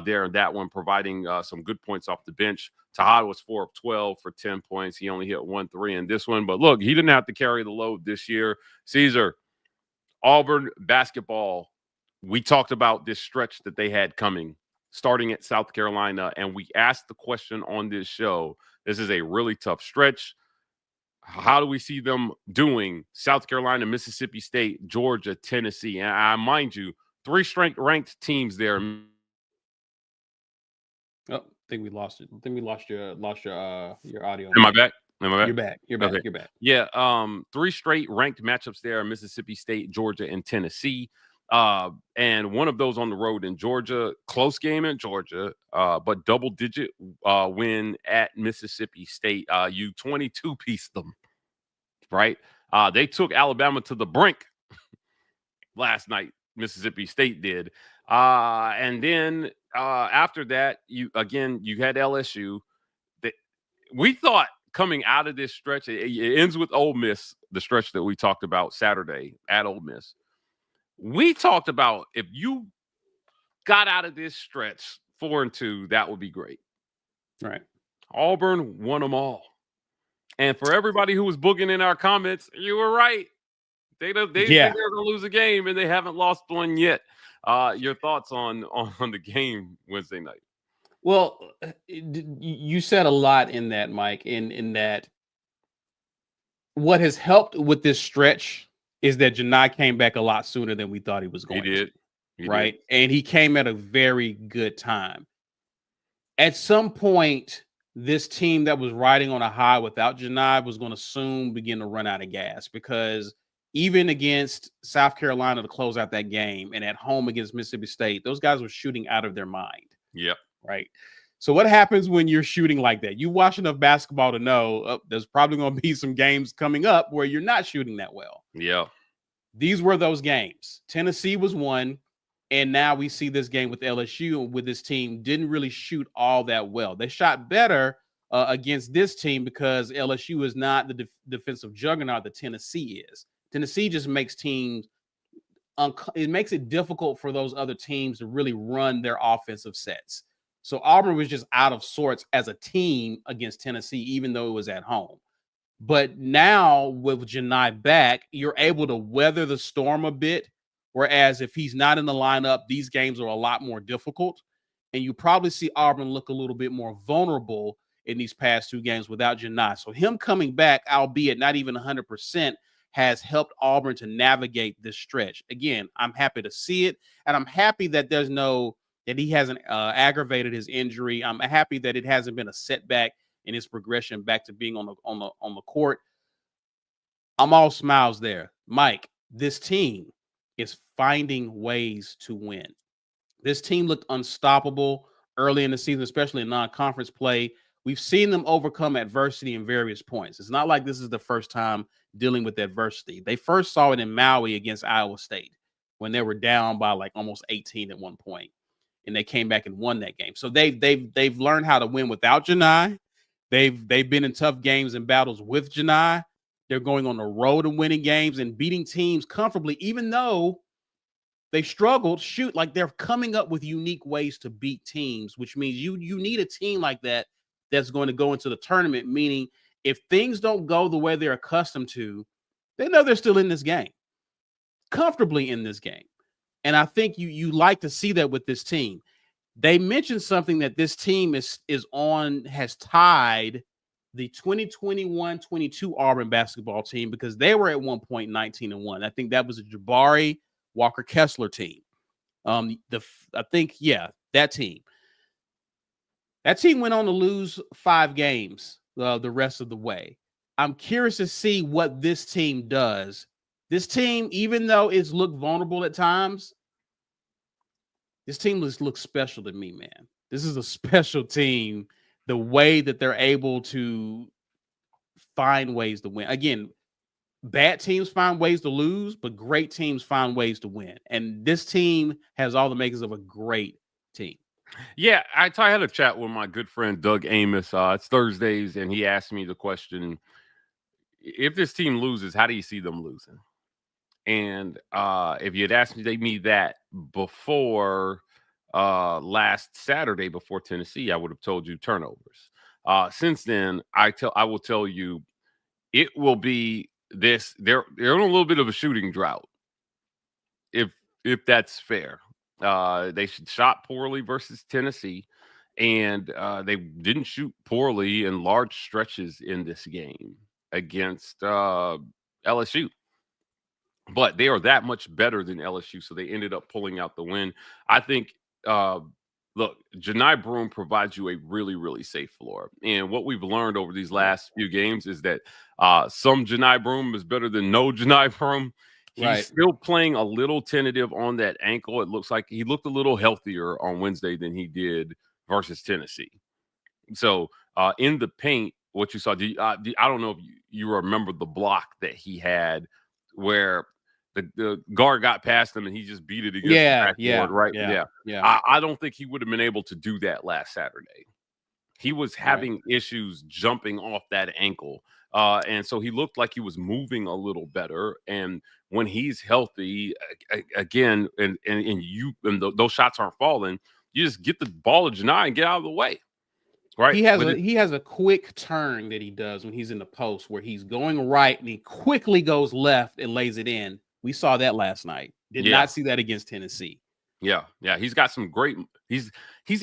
there in that one, providing some good points off the bench. Tahad was 4 of 12 for 10 points. He only hit 1 3 in this one. But look, he didn't have to carry the load this year. Caesar, Auburn basketball, we talked about this stretch that they had coming, starting at South Carolina, and we asked the question on this show. This is a really tough stretch. How do we see them doing? South Carolina, Mississippi State, Georgia, Tennessee. And I mind you, 3 ranked teams there. Oh, I think we lost it. I think we lost your audio. Am I back? You're back. Okay. You're back. Yeah. 3 straight ranked matchups there: Mississippi State, Georgia, and Tennessee. And one of those on the road in Georgia. Close game in Georgia, but double-digit win at Mississippi State. You 22-piece them, right? They took Alabama to the brink last night. Mississippi State did. And then after that, you had LSU. We thought coming out of this stretch, it ends with Ole Miss, the stretch that we talked about Saturday at Ole Miss. We talked about if you got out of this stretch 4-2, that would be great. Right. Auburn won them all. And for everybody who was booking in our comments, you were right. They think they're going to lose a game, and they haven't lost one yet. Your thoughts on the game Wednesday night? Well, you said a lot in that, Mike, in that what has helped with this stretch is that Janai came back a lot sooner than we thought he was going to. He did. And he came at a very good time. At some point, this team that was riding on a high without Janai was going to soon begin to run out of gas, because even against South Carolina to close out that game and at home against Mississippi State, those guys were shooting out of their mind. Yep. Right. So what happens when you're shooting like that? You watch enough basketball to know there's probably going to be some games coming up where you're not shooting that well. Yeah. These were those games. Tennessee was one. And now we see this game with LSU, with this team didn't really shoot all that well. They shot better against this team because LSU is not the defensive juggernaut that Tennessee is. Tennessee just makes teams, it makes it difficult for those other teams to really run their offensive sets. So Auburn was just out of sorts as a team against Tennessee, even though it was at home. But now with Janai back, you're able to weather the storm a bit. Whereas if he's not in the lineup, these games are a lot more difficult. And you probably see Auburn look a little bit more vulnerable in these past two games without Janai. So him coming back, albeit not even 100%, has helped Auburn to navigate this stretch. Again, I'm happy to see it. And I'm happy that that he hasn't aggravated his injury. I'm happy that it hasn't been a setback in his progression back to being on the court. I'm all smiles there. Mike, this team is finding ways to win. This team looked unstoppable early in the season, especially in non-conference play. We've seen them overcome adversity in various points. It's not like this is the first time dealing with adversity. They first saw it in Maui against Iowa State when they were down by like almost 18 at one point, and they came back and won that game. So they've learned how to win without Janai. They've been in tough games and battles with Janai. They're going on the road and winning games and beating teams comfortably, even though they struggled. Shoot, like they're coming up with unique ways to beat teams, which means you need a team like that that's going to go into the tournament, meaning if things don't go the way they're accustomed to, they know they're still in this game, comfortably in this game. And I think you like to see that with this team. They mentioned something that this team has tied the 2021-22 Auburn basketball team, because they were at one point 19-1. I think that was a Jabari Walker Kessler team. That team. That team went on to lose 5 games the rest of the way. I'm curious to see what this team does. This team, even though it's looked vulnerable at times, this team looks special to me, man. This is a special team. The way that they're able to find ways to win. Again, bad teams find ways to lose, but great teams find ways to win. And this team has all the makings of a great team. Yeah, I had a chat with my good friend Doug Amos. It's Thursdays, and he asked me the question, if this team loses, how do you see them losing? And if you had asked me that before last Saturday before Tennessee, I would have told you turnovers. Since then, I will tell you it will be this. They're on a little bit of a shooting drought, if that's fair. They shot poorly versus Tennessee, and they didn't shoot poorly in large stretches in this game against LSU. But they are that much better than LSU, so they ended up pulling out the win. I think, look, Janai Broome provides you a really, really safe floor. And what we've learned over these last few games is that some Janai Broome is better than no Janai Broome. He's still playing a little tentative on that ankle. It looks like he looked a little healthier on Wednesday than he did versus Tennessee. So in the paint, what you saw, I don't know if you remember the block that he had where the guard got past him and he just beat it against the backboard, right? Yeah. I don't think he would have been able to do that last Saturday. He was having issues jumping off that ankle. And so he looked like he was moving a little better. And when he's healthy, again, and those shots aren't falling, you just get the ball to Janai and get out of the way. Right. He has a quick turn that he does when he's in the post where he's going right and he quickly goes left and lays it in. We saw that last night. Did not see that against Tennessee. Yeah. He's got some great. He's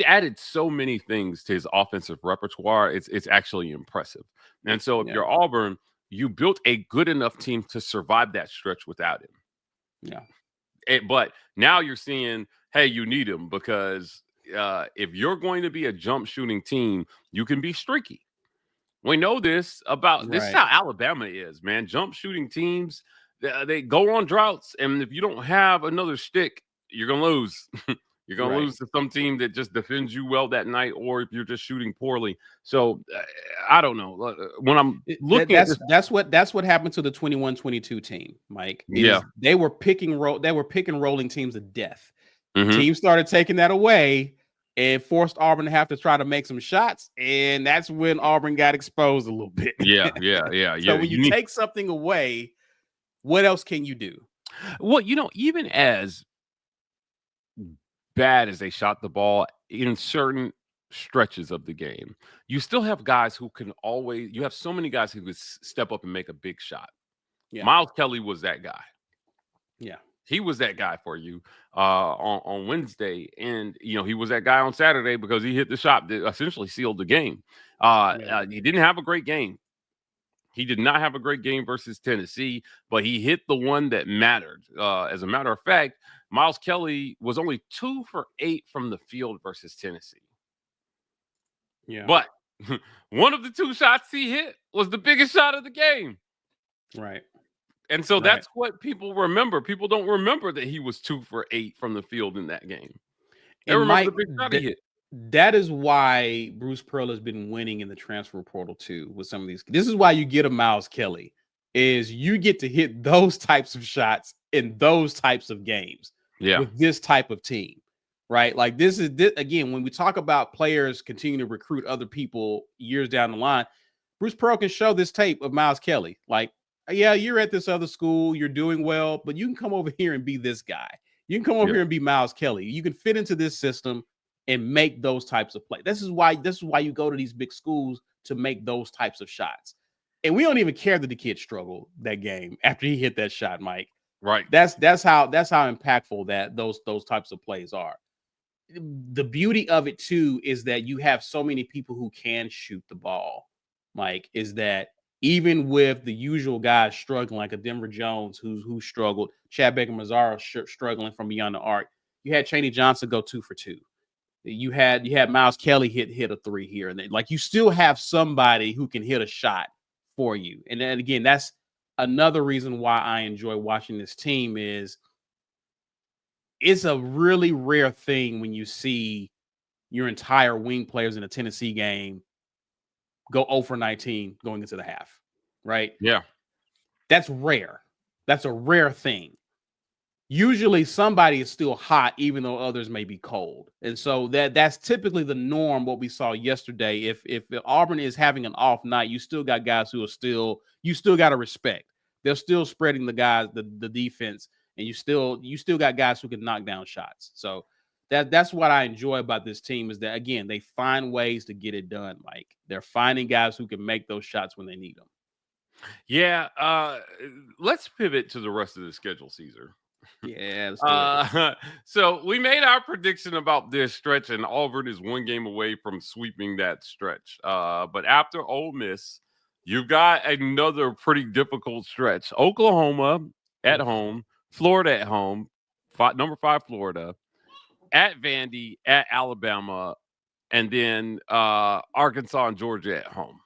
added so many things to his offensive repertoire. It's actually impressive. And so if you're Auburn, you built a good enough team to survive that stretch without him. Yeah. But now you're seeing, hey, you need him because if you're going to be a jump shooting team, you can be streaky. We know this about this is how Alabama is, man. Jump shooting teams, they go on droughts, and if you don't have another stick, you're gonna lose. You're gonna lose to some team that just defends you well that night, or if you're just shooting poorly. So I don't know. When I'm looking that's what happened to the 21-22 team, Mike. They were pick and rolling teams to death. Teams started taking that away and forced Auburn to have to try to make some shots, and that's when Auburn got exposed a little bit. Yeah. So when you take something away, what else can you do? Well, even as bad as they shot the ball in certain stretches of the game, you still have guys who can always. You have so many guys who could step up and make a big shot. Yeah. Miles Kelly was that guy. Yeah. He was that guy for you on Wednesday. And, he was that guy on Saturday because he hit the shot that essentially sealed the game. He didn't have a great game. He did not have a great game versus Tennessee, but he hit the one that mattered. As a matter of fact, Miles Kelly was only 2 for 8 from the field versus Tennessee. Yeah. But one of the 2 shots he hit was the biggest shot of the game. Right. And so that's what people remember. People don't remember that he was 2 for 8 from the field in that game. They remember the big shot he hit. That is why Bruce Pearl has been winning in the transfer portal too with some of these. This is why you get a Miles Kelly, is you get to hit those types of shots in those types of games with this type of team, right? Like this again, when we talk about players continuing to recruit other people years down the line, Bruce Pearl can show this tape of Miles Kelly. Like, yeah, you're at this other school, you're doing well, but you can come over here and be this guy. You can come over here and be Miles Kelly. You can fit into this system and make those types of plays. This is why you go to these big schools, to make those types of shots. And we don't even care that the kid struggled that game after he hit that shot, Mike. Right. That's how impactful that those types of plays are. The beauty of it too is that you have so many people who can shoot the ball, Mike, is that even with the usual guys struggling, like a Denver Jones who struggled, Chad Baker-Mazara struggling from beyond the arc, you had Chaney Johnson go 2 for 2. You had Miles Kelly hit a 3 here, and like you still have somebody who can hit a shot for you. And then again, that's another reason why I enjoy watching this team. Is it's a really rare thing when you see your entire wing players in a Tennessee game go 0 for 19 going into the half, right? Yeah. That's rare. That's a rare thing. Usually somebody is still hot, even though others may be cold. And so that's typically the norm, what we saw yesterday. If Auburn is having an off night, you still got guys who are you still got to respect. They're still spreading the guys, the defense, and you still got guys who can knock down shots. So that's what I enjoy about this team, is that, again, they find ways to get it done, Mike. They're finding guys who can make those shots when they need them. Yeah. Let's pivot to the rest of the schedule, Caesar. Yeah. So we made our prediction about this stretch, and Auburn is 1 game away from sweeping that stretch. But after Ole Miss, you've got another pretty difficult stretch. Oklahoma at home, Florida at home, number 5 Florida, at Vandy, at Alabama, and then Arkansas and Georgia at home.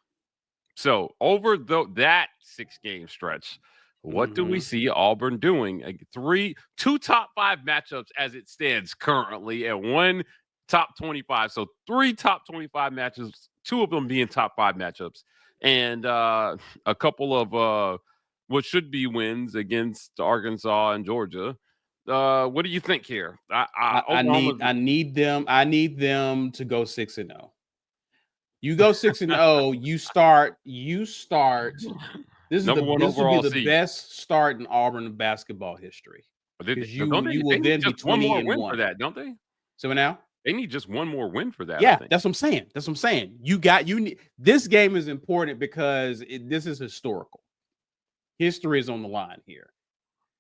So over that 6-game stretch, what do we see Auburn doing? 2 top 5 matchups as it stands currently, and 1 top 25. So 3 top 25 matchups, 2 of them being top 5 matchups, and a couple of what should be wins against Arkansas and Georgia. What do you think here? I need them to go 6-0. You go 6-0, you start. This will be the best start in Auburn basketball history. You will then be 20-1 for that, don't they? So now, They need just one more win for that. Yeah, I think. that's what I'm saying. You need this game is important because this is historical. History is on the line here.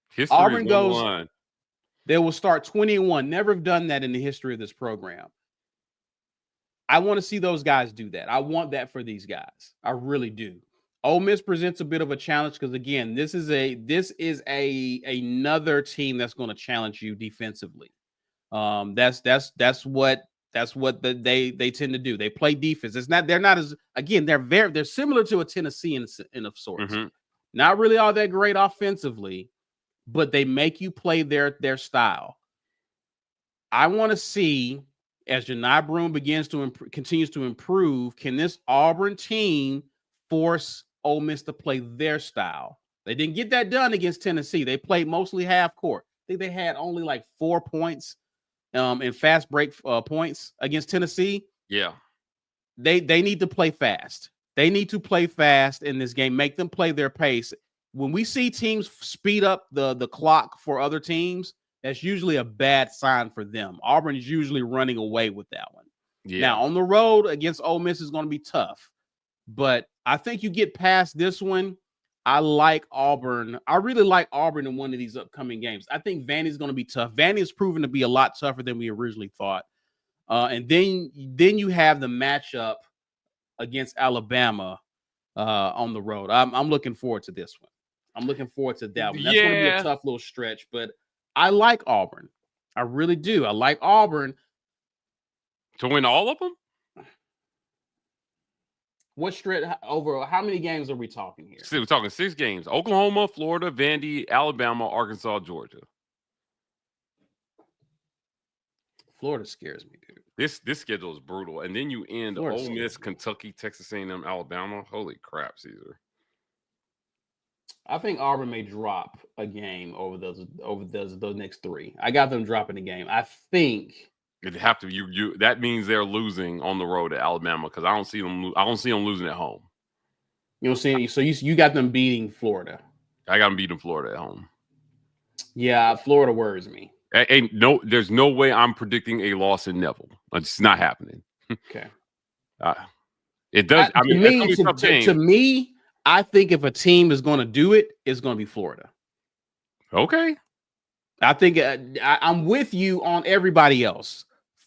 History Auburn is on the goes. line. They will start 20-1. Never have done that in the history of this program. I want to see those guys do that. I want that for these guys. I really do. Ole Miss presents a bit of a challenge because again, this is another team that's going to challenge you defensively. That's what they tend to do. They play defense. They're not as again, they're similar to a Tennessee in of sorts. Mm-hmm. Not really all that great offensively, but they make you play their style. I want to see as Janai Broome continues to improve, can this Auburn team force Ole Miss to play their style? They didn't get that done against Tennessee. They played mostly half court. I think they had only like 4 points in fast break points against Tennessee. Yeah. They need to play fast. They need to play fast in this game. Make them play their pace. When we see teams speed up the clock for other teams, that's usually a bad sign for them. Auburn is usually running away with that one. Yeah. Now, on the road against Ole Miss is going to be tough. But I think you get past this one. I like Auburn. I really like Auburn in one of these upcoming games. I think Vandy's going to be tough. Vandy has proven to be a lot tougher than we originally thought. And then you have the matchup against Alabama on the road. I'm looking forward to this one. I'm looking forward to that one. That's going to be a tough little stretch, but I like Auburn. I really do. I like Auburn. To win all of them? What stretch over? How many games are we talking here? See, we're talking 6 games. Oklahoma, Florida, Vandy, Alabama, Arkansas, Georgia. Florida scares me, dude. This schedule is brutal. And then you end Ole Miss, Kentucky, Texas A&M, Alabama. Holy crap, Caesar. I think Auburn may drop a game over those next 3. I got them dropping a game. I think it'd have to you that means they're losing on the road at Alabama because I don't see them losing at home. You don't see any, so you got them beating Florida. I got them beating Florida at home. Yeah, Florida worries me. There's no way I'm predicting a loss in Neville. It's not happening. Okay. It does. To me, I think if a team is going to do it, it's going to be Florida. Okay. I think I'm with you on everybody else.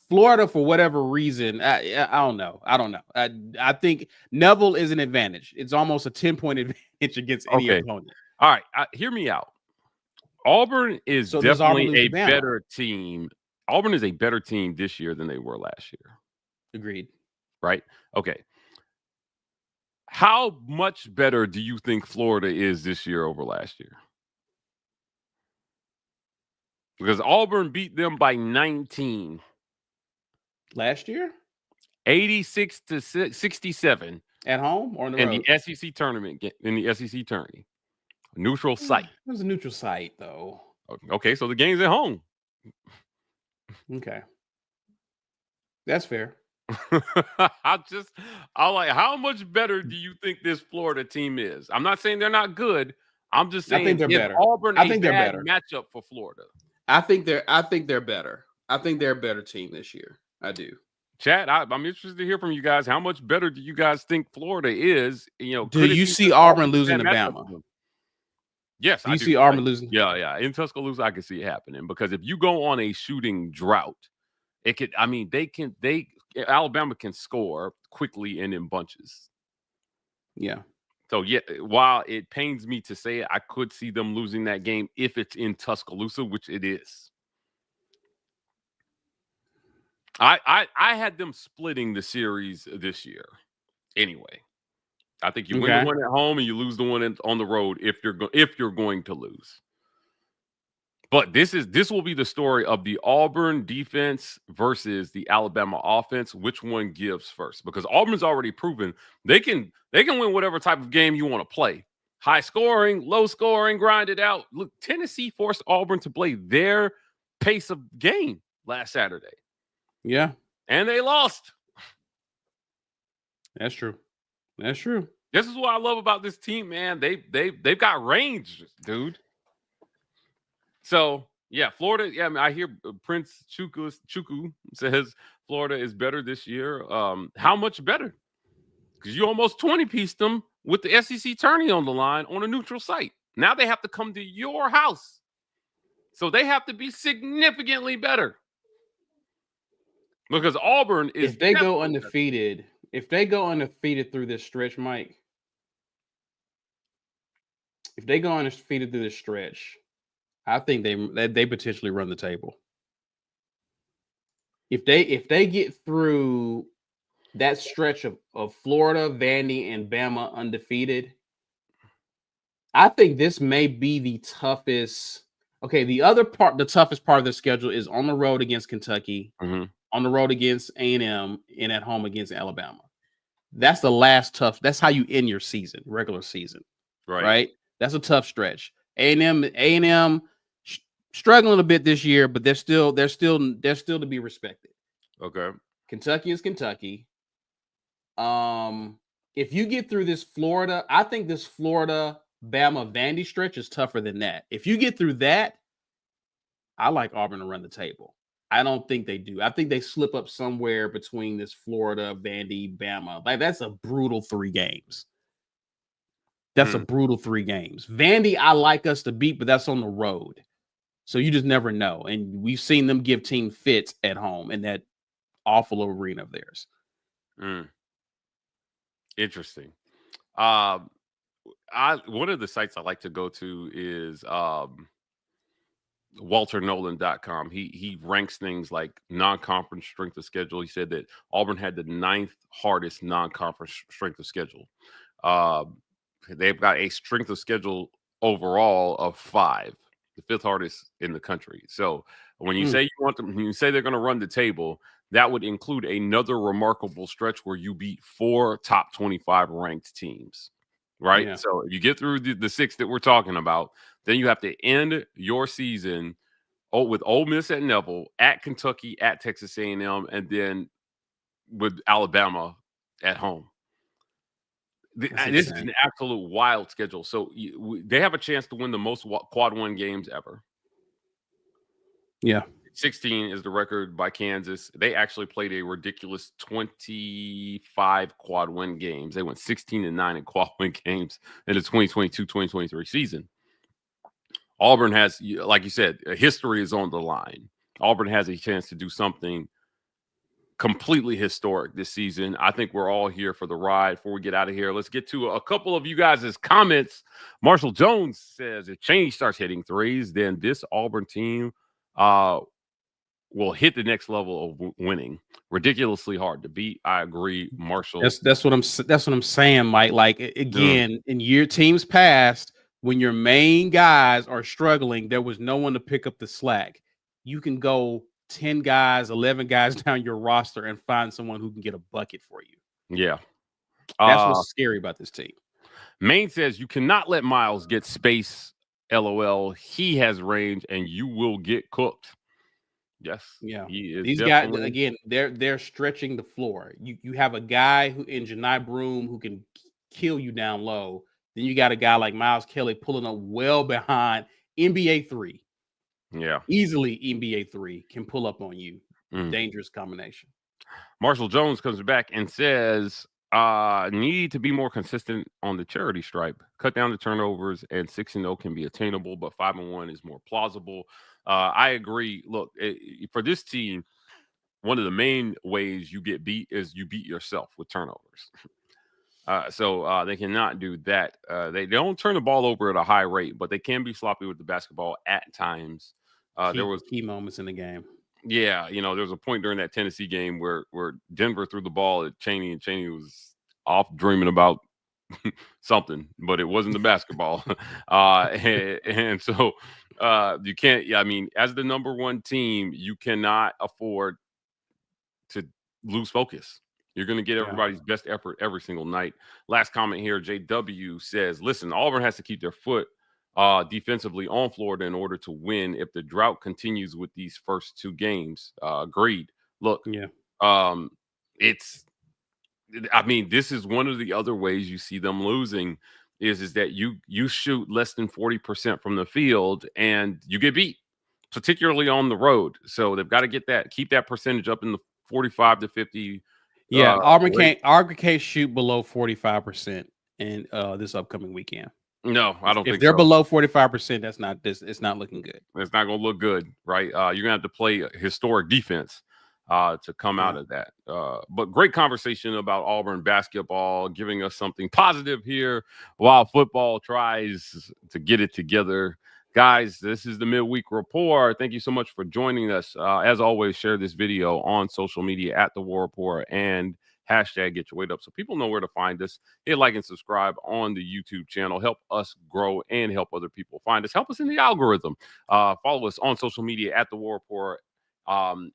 Florida, for whatever reason, I don't know. I think Neville is an advantage. It's almost a 10-point advantage against any opponent. All right. Hear me out. Auburn is definitely a better team. Auburn is a better team this year than they were last year. Agreed. Right? Okay. How much better do you think Florida is this year over last year? Because Auburn beat them by 19. Last year? 86-67. At home or on the road? In the SEC tournament. In the SEC tourney. Neutral site. It was a neutral site, though. Okay, so the game's at home. Okay. That's fair. I like, how much better do you think this Florida team is? I'm not saying they're not good. I'm just saying I think they're better. Auburn I think they're better. Matchup for Florida. I think they're better. I think they're a better team this year. I do. Chat, I'm interested to hear from you guys. How much better do you guys think Florida is? Do you see Auburn losing to Bama? Yes, I do. See Auburn losing? Yeah. In Tuscaloosa, I can see it happening because if you go on a shooting drought, it could. I mean, Alabama can score quickly and in bunches. Yeah. So yeah, while it pains me to say it, I could see them losing that game if it's in Tuscaloosa, which it is. I had them splitting the series this year. Anyway, I think you win the one at home and you lose the one on the road if you're going to lose. But this will be the story of the Auburn defense versus the Alabama offense. Which one gives first? Because Auburn's already proven they can win whatever type of game you want to play. High scoring, low scoring, grind it out. Look, Tennessee forced Auburn to play their pace of game last Saturday. Yeah. And they lost. That's true. That's true. This is what I love about this team, man. They've got range, dude. So Yeah, Florida. Yeah, I mean, I hear Prince Chuku says Florida is better this year. How much better? Because you almost 20-pieced them with the SEC tourney on the line on a neutral site. Now they have to come to your house. So they have to be significantly better. Because Auburn is If they go definitely undefeated through this stretch, Mike, if they go undefeated through this stretch, I think they potentially run the table. If they get through that stretch of Florida, Vandy, and Bama undefeated, I think this may be the toughest. Okay, the toughest part of the schedule is on the road against Kentucky, Mhm. on the road against A&M, and at home against Alabama. That's the last tough. That's how you end your season, regular season, right? That's a tough stretch. A&M struggling a bit this year, but they're still to be respected. Okay. Kentucky is Kentucky. If you get through this Florida, I think this Florida, Bama, Vandy stretch is tougher than that. If you get through that, I like Auburn to run the table. I don't think they do. I think they slip up somewhere between this Florida, Vandy, Bama. Like that's a brutal 3 games. That's a brutal 3 games. Vandy, I like us to beat, but that's on the road. So you just never know. And we've seen them give team fits at home in that awful arena of theirs. Interesting. One of the sites I like to go to is WalterNolan.com. He ranks things like non-conference strength of schedule. He said that Auburn had the 9th hardest non-conference strength of schedule. They've got a strength of schedule overall of 5, the 5th hardest in the country. So when you say you want them, when you say they're going to run the table, that would include another remarkable stretch where you beat 4 top 25 ranked teams, right? Yeah. So if you get through the 6 that we're talking about, then you have to end your season with Ole Miss at Neville, at Kentucky, at Texas A&M, and then with Alabama at home. This is an absolute wild schedule. So they have a chance to win the most quad 1 games ever. Yeah. 16 is the record by Kansas. They actually played a ridiculous 25 quad 1 games. They went 16-9 in quad 1 games in the 2022-2023 season. Auburn has, like you said, history is on the line. Auburn has a chance to do something completely historic this season. I think we're all here for the ride. Before we get out of here, let's get to a couple of you guys' comments. Marshall Jones says, if Chaney starts hitting threes, then this Auburn team will hit the next level of winning. Ridiculously hard to beat. I agree, Marshall. That's what I'm saying, Mike. Like again, in teams past, when your main guys are struggling, there was no one to pick up the slack. You can go 10 guys, 11 guys down your roster and find someone who can get a bucket for you. Yeah. That's what's scary about this team. Maine says you cannot let Miles get space. LOL. He has range and you will get cooked. Yes. Yeah. He is. These guys, again, they're stretching the floor. You have a guy who in Janai Broom who can kill you down low. Then you got a guy like Miles Kelly pulling up well behind NBA 3. Yeah. Easily NBA 3 can pull up on you. Dangerous combination. Marshall Jones comes back and says, need to be more consistent on the charity stripe. Cut down the turnovers, and 6-0 can be attainable, but 5-1 is more plausible. I agree. Look, for this team, one of the main ways you get beat is you beat yourself with turnovers. So they cannot do that. They don't turn the ball over at a high rate, but they can be sloppy with the basketball at times. There was key moments in the game. Yeah, there was a point during that Tennessee game where Denver threw the ball at Chaney, and Chaney was off dreaming about something, but it wasn't the basketball. And so you can't. I mean, as the number 1 team, you cannot afford to lose focus. You're going to get everybody's best effort every single night. Last comment here, JW says, listen, Auburn has to keep their foot defensively on Florida in order to win if the drought continues with these first 2 games. Agreed. Look, this is one of the other ways you see them losing is that you shoot less than 40% from the field and you get beat. particularly on the road. So they've got to keep that percentage up in the 45 to 50. Yeah, Auburn can't shoot below 45% in this upcoming weekend. No, I don't think if they're so. below 45%, it's not looking good. It's not going to look good, right? You're going to have to play historic defense to come out of that. But great conversation about Auburn basketball, giving us something positive here while football tries to get it together. Guys, this is the Midweek Report. Thank you so much for joining us. As always, share this video on social media at The War Report and hashtag Get Your Weight Up so people know where to find us. Hit like and subscribe on the YouTube channel. Help us grow and help other people find us. Help us in the algorithm. Follow us on social media at The War Report on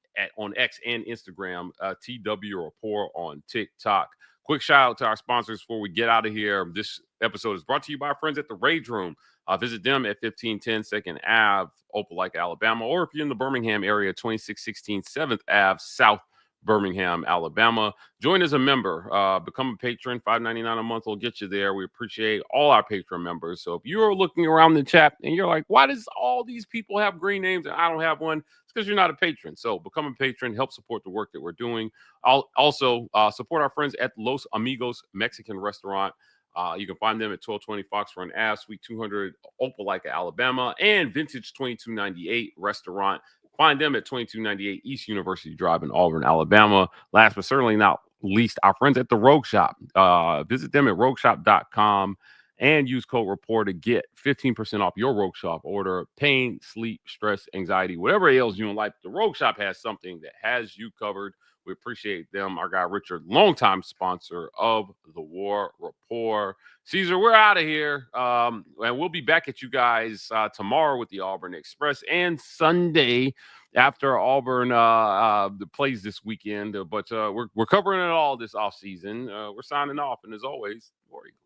X and Instagram, TW Report on TikTok. Quick shout out to our sponsors before we get out of here. This episode is brought to you by our friends at the Rage Room. Visit them at 1510 2nd Ave, Opelika, Alabama, or if you're in the Birmingham area, 2616 7th Ave, South Birmingham, Alabama. Join as a member. Become a patron. $5.99 a month will get you there. We appreciate all our patron members. So if you're looking around the chat and you're like, why does all these people have green names and I don't have one? It's because you're not a patron. So become a patron. Help support the work that we're doing. Also, support our friends at Los Amigos Mexican Restaurant. You can find them at 1220 Fox Run Ave, Suite 200, Opelika, Alabama, and Vintage 2298 Restaurant. Find them at 2298 East University Drive in Auburn, Alabama. Last but certainly not least, our friends at the Rogue Shop. Visit them at rogueshop.com and use code REPORT to get 15% off your Rogue Shop order. Pain, sleep, stress, anxiety, whatever ails you in life, the Rogue Shop has something that has you covered. We appreciate them. Our guy Richard, longtime sponsor of the War Report. Caesar, we're out of here. And we'll be back at you guys tomorrow with the Auburn Express and Sunday after Auburn plays this weekend. But we're covering it all this offseason. We're signing off. And as always, War Eagle.